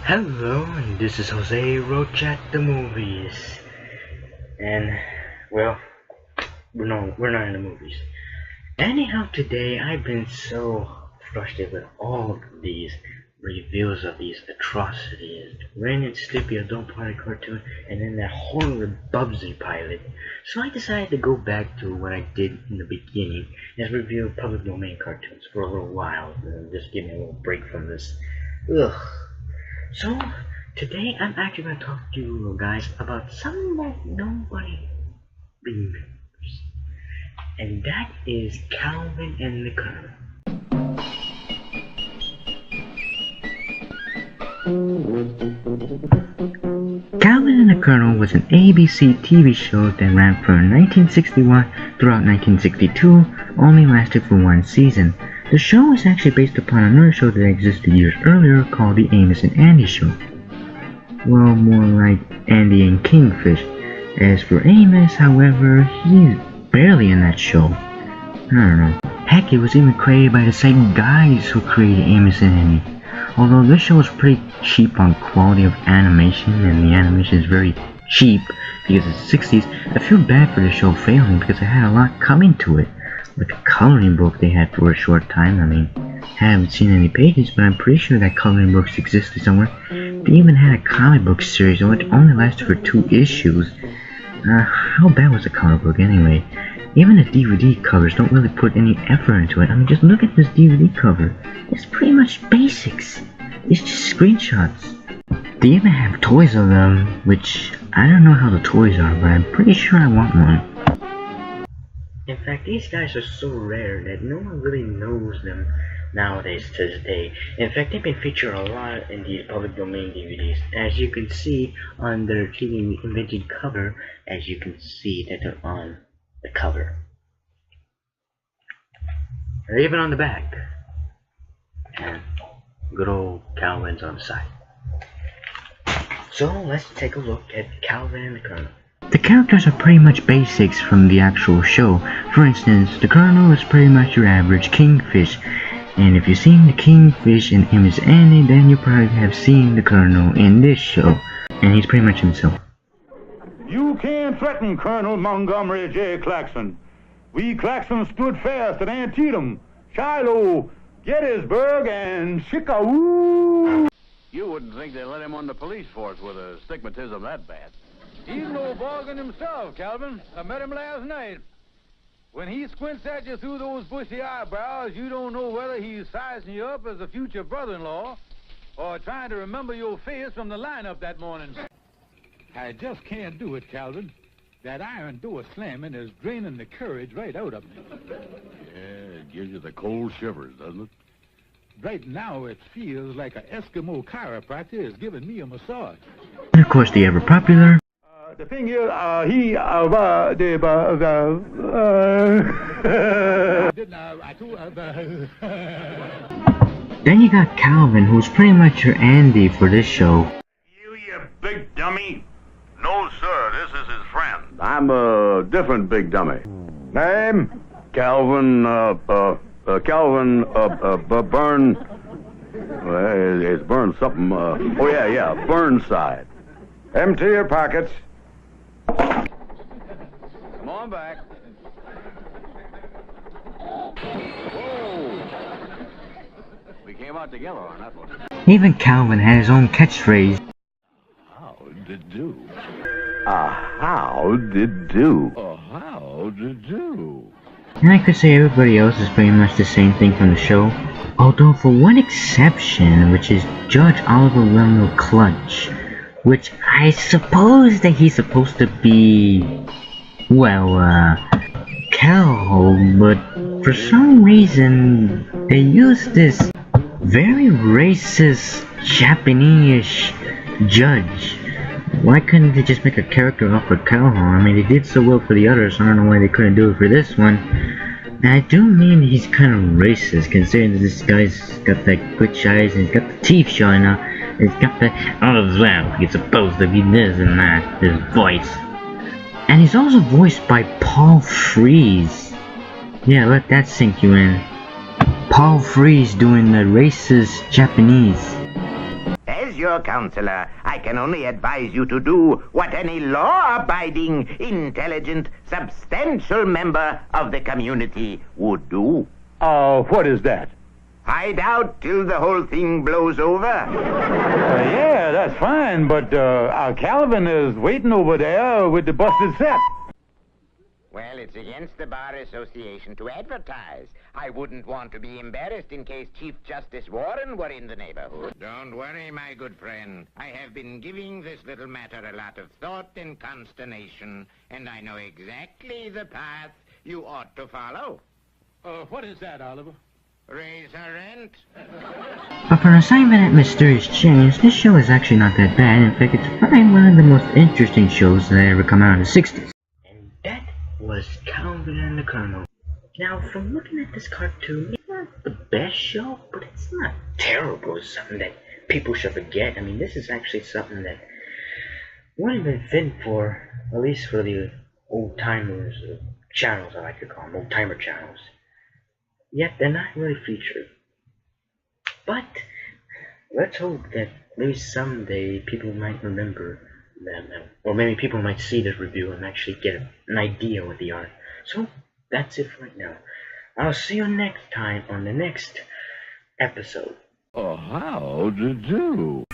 Hello, and this is Jose Roach at the movies. And, well, we're not in the movies. Anyhow, today I've been so frustrated with all these reviews of these atrocities. Ren and Stimpy Adult Party cartoon, and then that horrible Bubsy pilot. So I decided to go back to what I did in the beginning, and review public domain cartoons for a little while, and just give me a little break from this. Ugh. So, today I'm actually going to talk to you guys about something that nobody remembers. And that is Calvin and the Colonel. Calvin and the Colonel was an ABC TV show that ran from 1961 throughout 1962, only lasted for one season. The show is actually based upon another show that existed years earlier called The Amos and Andy Show. Well, more like Andy and Kingfish. As for Amos, however, he's barely in that show. I don't know. Heck, it was even created by the same guys who created Amos and Andy. Although this show was pretty cheap on quality of animation, and the animation is very cheap because it's the 60s, I feel bad for the show failing because it had a lot coming to it. Like a coloring book they had for a short time. I mean, I haven't seen any pages, but I'm pretty sure that coloring books existed somewhere. They even had a comic book series, which only lasted for 2 issues. How bad was the comic book anyway? Even the DVD covers don't really put any effort into it. I mean, just look at this DVD cover. It's pretty much basics. It's just screenshots. They even have toys of them, which I don't know how the toys are, but I'm pretty sure I want one. In fact, these guys are so rare that no one really knows them nowadays to this day. In fact, they've been featured a lot in these public domain DVDs. As you can see on their TV invented cover, as you can see that they're on the cover. Or even on the back. And good old Calvin's on the side. So let's take a look at Calvin and the Colonel. The characters are pretty much basics from the actual show. For instance, the Colonel is pretty much your average Kingfish. And if you've seen the Kingfish in Amos and Andy, then you probably have seen the Colonel in this show. And he's pretty much himself. You can't threaten Colonel Montgomery J. Claxon. We Claxon stood fast at Antietam, Shiloh, Gettysburg, and Chicago. You wouldn't think they'd let him on the police force with a stigmatism that bad. He's no bargain himself, Calvin. I met him last night. When he squints at you through those bushy eyebrows, you don't know whether he's sizing you up as a future brother-in-law or trying to remember your face from the lineup that morning. I just can't do it, Calvin. That iron door slamming is draining the courage right out of me. Yeah, it gives you the cold shivers, doesn't it? Right now, it feels like an Eskimo chiropractor is giving me a massage. And of course, the ever-popular... The thing is, Then you got Calvin, who's pretty much your Andy for this show. You big dummy. No, sir, this is his friend. I'm a different big dummy. Name? Calvin, Calvin, Burn. It's Burn something. Burnside. Empty your pockets. Come on back. Whoa. We came out together on that one. Even Calvin had his own catchphrase. How did do? How did do? How did do? And I could say everybody else is pretty much the same thing from the show. Although for one exception, which is Judge Oliver Wendell Clutch, which I suppose that he's supposed to be, well, Cal, but for some reason they used this very racist Japanese judge. Why couldn't they just make a character up for Calhoun? I mean, they did so well for the others, so I don't know why they couldn't do it for this one. And I do mean he's kind of racist, considering that this guy's got that glitch eyes and he's got the teeth showing up. He's got the, oh well, he's supposed to be this and that, his voice. And he's also voiced by Paul Frees. Yeah, let that sink you in. Paul Frees doing the racist Japanese. As your counselor, I can only advise you to do what any law-abiding, intelligent, substantial member of the community would do. What is that? Hide out till the whole thing blows over. Yeah, that's fine, but Calvin is waiting over there with the busted set. Well, it's against the Bar Association to advertise. I wouldn't want to be embarrassed in case Chief Justice Warren were in the neighborhood. Don't worry, my good friend. I have been giving this little matter a lot of thought and consternation, and I know exactly the path you ought to follow. What is that, Oliver? Raise her rent. But for an assignment at Mysterious Change, this show is actually not that bad. In fact, it's probably one of the most interesting shows that ever come out in the 60s. And that was Calvin and the Colonel. Now, from looking at this cartoon, it's not the best show, but it's not terrible. It's something that people should forget. I mean, this is actually something that would have been fit for, at least for the old-timers, channels I like to call them, old-timer channels. Yet they're not really featured. But let's hope that maybe someday people might remember them, or maybe people might see this review and actually get an idea what they are. So that's it for right now. I'll see you next time on the next episode. How did do?